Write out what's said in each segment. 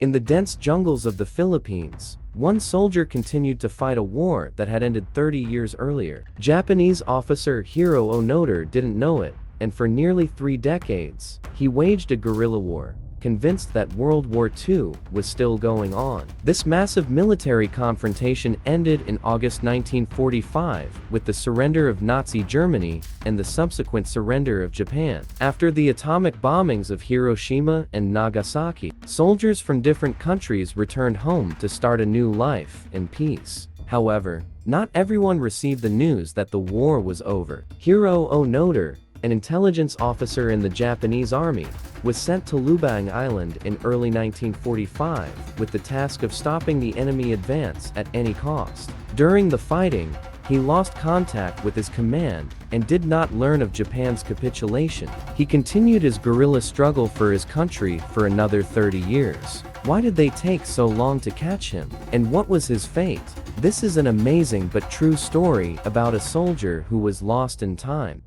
In the dense jungles of the Philippines, one soldier continued to fight a war that had ended 30 years earlier. Japanese officer Hiroo Onoda didn't know it, and for nearly 3 decades, he waged a guerrilla war, convinced that World War II was still going on. This massive military confrontation ended in August 1945 with the surrender of Nazi Germany and the subsequent surrender of Japan. After the atomic bombings of Hiroshima and Nagasaki, soldiers from different countries returned home to start a new life in peace. However, not everyone received the news that the war was over. Hiroo Onoda, an intelligence officer in the Japanese army, was sent to Lubang Island in early 1945 with the task of stopping the enemy advance at any cost. During the fighting, he lost contact with his command and did not learn of Japan's capitulation. He continued his guerrilla struggle for his country for another 30 years. Why did they take so long to catch him? And what was his fate? This is an amazing but true story about a soldier who was lost in time.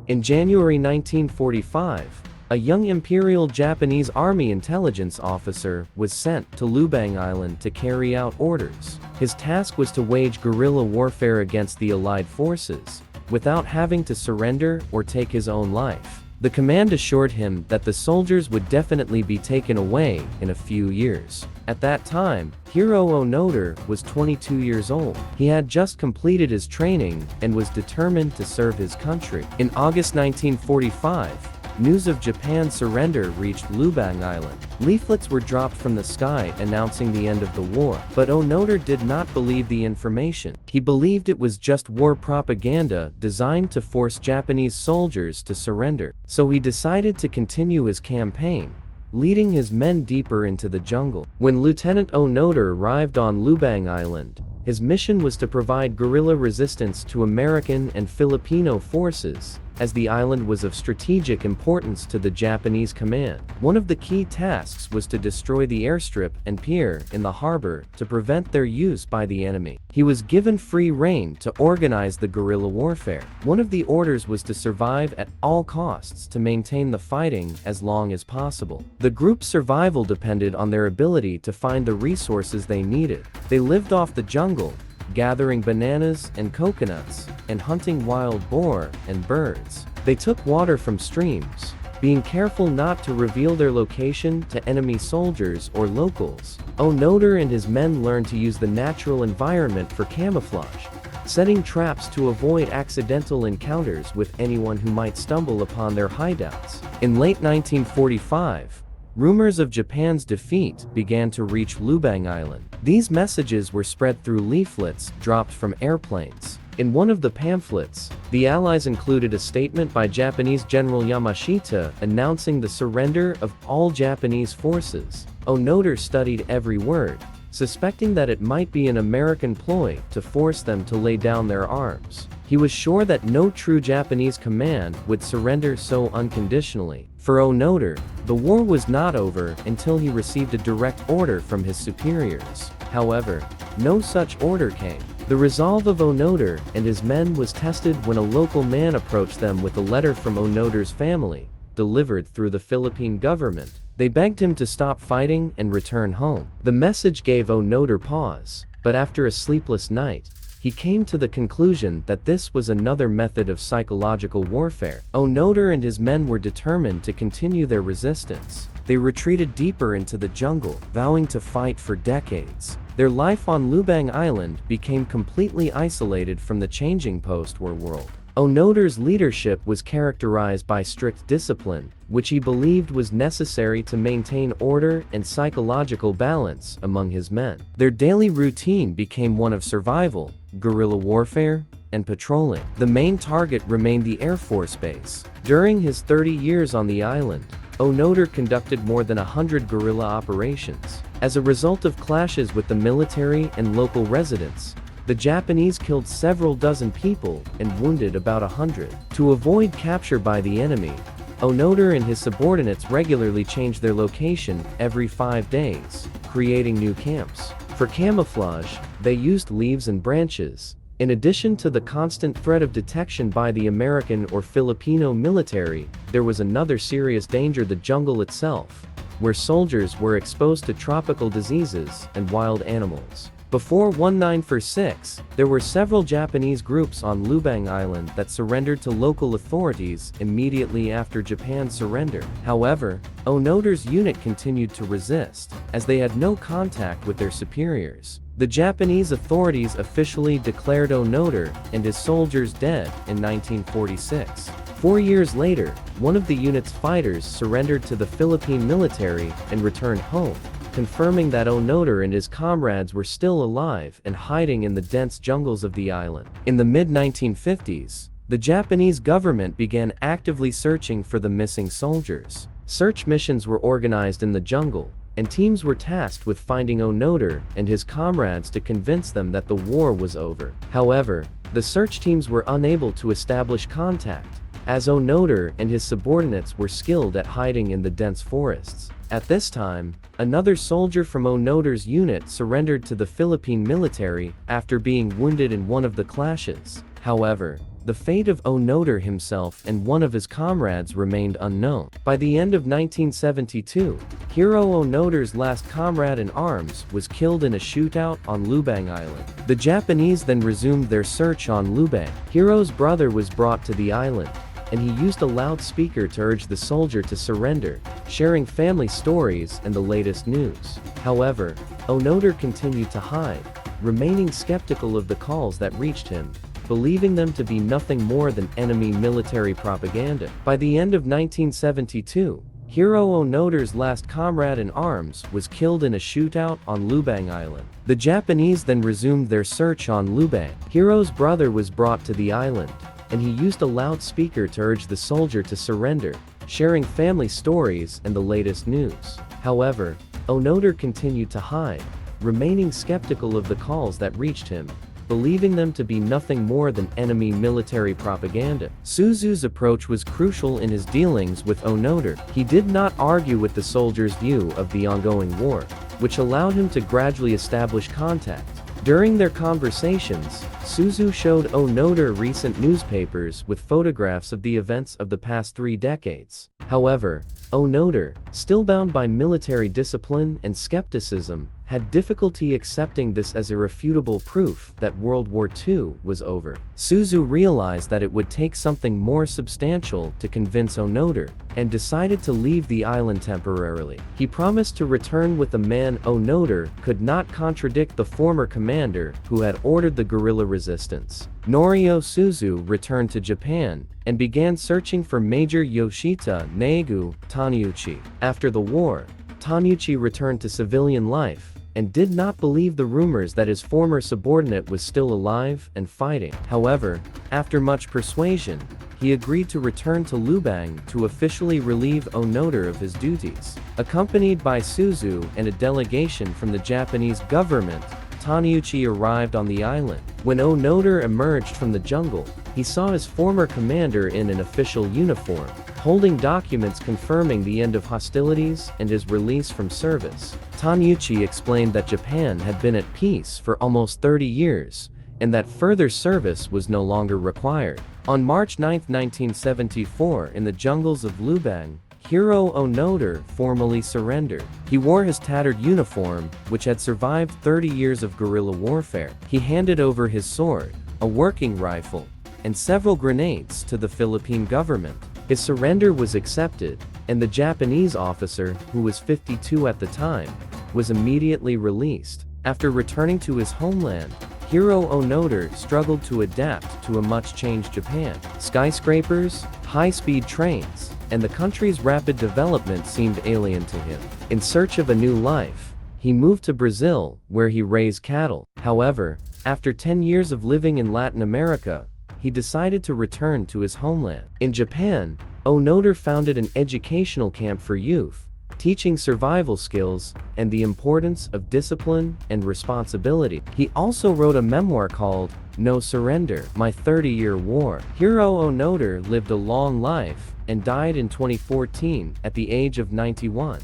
In January 1945, a young Imperial Japanese Army intelligence officer was sent to Lubang Island to carry out orders. His task was to wage guerrilla warfare against the Allied forces, without having to surrender or take his own life. The command assured him that the soldiers would definitely be taken away in a few years. At that time, Hiroo Onoda was 22 years old. He had just completed his training and was determined to serve his country. In August 1945, news of Japan's surrender reached Lubang Island. Leaflets were dropped from the sky announcing the end of the war, but Onoda did not believe the information. He believed it was just war propaganda designed to force Japanese soldiers to surrender. So he decided to continue his campaign, leading his men deeper into the jungle. When Lieutenant Onoda arrived on Lubang Island, his mission was to provide guerrilla resistance to American and Filipino forces, as the island was of strategic importance to the Japanese command. One of the key tasks was to destroy the airstrip and pier in the harbor to prevent their use by the enemy. He was given free rein to organize the guerrilla warfare. One of the orders was to survive at all costs to maintain the fighting as long as possible. The group's survival depended on their ability to find the resources they needed. They lived off the jungle, gathering bananas and coconuts, and hunting wild boar and birds. They took water from streams, being careful not to reveal their location to enemy soldiers or locals. Onoda and his men learned to use the natural environment for camouflage, setting traps to avoid accidental encounters with anyone who might stumble upon their hideouts. In late 1945, rumors of Japan's defeat began to reach Lubang Island. These messages were spread through leaflets dropped from airplanes. In one of the pamphlets, the Allies included a statement by Japanese General Yamashita announcing the surrender of all Japanese forces. Onoda studied every word, suspecting that it might be an American ploy to force them to lay down their arms. He was sure that no true Japanese command would surrender so unconditionally. For Onoda, the war was not over until he received a direct order from his superiors. However, no such order came. The resolve of Onoda and his men was tested when a local man approached them with a letter from Onoda's family, delivered through the Philippine government. They begged him to stop fighting and return home. The message gave Onoda pause, but after a sleepless night, he came to the conclusion that this was another method of psychological warfare. Onoda and his men were determined to continue their resistance. They retreated deeper into the jungle, vowing to fight for decades. Their life on Lubang Island became completely isolated from the changing post-war world. Onoda's leadership was characterized by strict discipline, which he believed was necessary to maintain order and psychological balance among his men. Their daily routine became one of survival, guerrilla warfare, and patrolling. The main target remained the Air Force Base. During his 30 years on the island, Onoda conducted more than 100 guerrilla operations. As a result of clashes with the military and local residents, the Japanese killed several dozen people and wounded about 100. To avoid capture by the enemy, Onoda and his subordinates regularly changed their location every 5 days, creating new camps. For camouflage, they used leaves and branches. In addition to the constant threat of detection by the American or Filipino military, there was another serious danger: the jungle itself. where soldiers were exposed to tropical diseases and wild animals. Before 1946, there were several Japanese groups on Lubang Island that surrendered to local authorities immediately after Japan's surrender. However, Onoda's unit continued to resist, as they had no contact with their superiors. The Japanese authorities officially declared Onoda and his soldiers dead in 1946. 4 years later, one of the unit's fighters surrendered to the Philippine military and returned home, confirming that Onoda and his comrades were still alive and hiding in the dense jungles of the island. In the mid-1950s, the Japanese government began actively searching for the missing soldiers. Search missions were organized in the jungle, and teams were tasked with finding Onoda and his comrades to convince them that the war was over. However, the search teams were unable to establish contact, as Onoda and his subordinates were skilled at hiding in the dense forests. At this time, another soldier from Onoda's unit surrendered to the Philippine military after being wounded in one of the clashes. However, the fate of Onoda himself and one of his comrades remained unknown. By the end of 1972, Hiroo Onoda's last comrade in arms was killed in a shootout on Lubang Island. The Japanese then resumed their search on Lubang. Hiroo's brother was brought to the island, and he used a loudspeaker to urge the soldier to surrender, sharing family stories and the latest news. However, Onoda continued to hide, remaining skeptical of the calls that reached him, believing them to be nothing more than enemy military propaganda. By the end of 1972, Hiroo Onoda's last comrade in arms was killed in a shootout on Lubang Island. The Japanese then resumed their search on Lubang. Hiroo's brother was brought to the island, and he used a loudspeaker to urge the soldier to surrender, sharing family stories and the latest news. However, Onoda continued to hide, remaining skeptical of the calls that reached him, believing them to be nothing more than enemy military propaganda. Suzu's approach was crucial in his dealings with Onoda. He did not argue with the soldier's view of the ongoing war, which allowed him to gradually establish contact. During their conversations, Suzu showed Onoda recent newspapers with photographs of the events of the past 3 decades. However, Onoda, still bound by military discipline and skepticism, had difficulty accepting this as irrefutable proof that World War II was over. Suzu realized that it would take something more substantial to convince Onoda, and decided to leave the island temporarily. He promised to return with a man Onoda could not contradict the former commander who had ordered the guerrilla resistance. Norio Suzu returned to Japan and began searching for Major Yoshita Negu Taneuchi. After the war, Taneuchi returned to civilian life and did not believe the rumors that his former subordinate was still alive and fighting. However, after much persuasion, he agreed to return to Lubang to officially relieve Onoda of his duties. Accompanied by Suzu and a delegation from the Japanese government, Taneuchi arrived on the island. When Onoda emerged from the jungle, he saw his former commander in an official uniform, holding documents confirming the end of hostilities and his release from service. Taneuchi explained that Japan had been at peace for almost 30 years, and that further service was no longer required. On March 9, 1974, in the jungles of Lubang, Hiroo Onoda formally surrendered. He wore his tattered uniform, which had survived 30 years of guerrilla warfare. He handed over his sword, a working rifle, and several grenades to the Philippine government. His surrender was accepted, and the Japanese officer, who was 52 at the time, was immediately released. After returning to his homeland, Hiroo Onoda struggled to adapt to a much-changed Japan. Skyscrapers, high-speed trains, and the country's rapid development seemed alien to him. In search of a new life, he moved to Brazil, where he raised cattle. However, after 10 years of living in Latin America, he decided to return to his homeland. In Japan, Onoda founded an educational camp for youth, teaching survival skills and the importance of discipline and responsibility. He also wrote a memoir called No Surrender, My 30-Year War. Hiroo Onoda lived a long life and died in 2014 at the age of 91.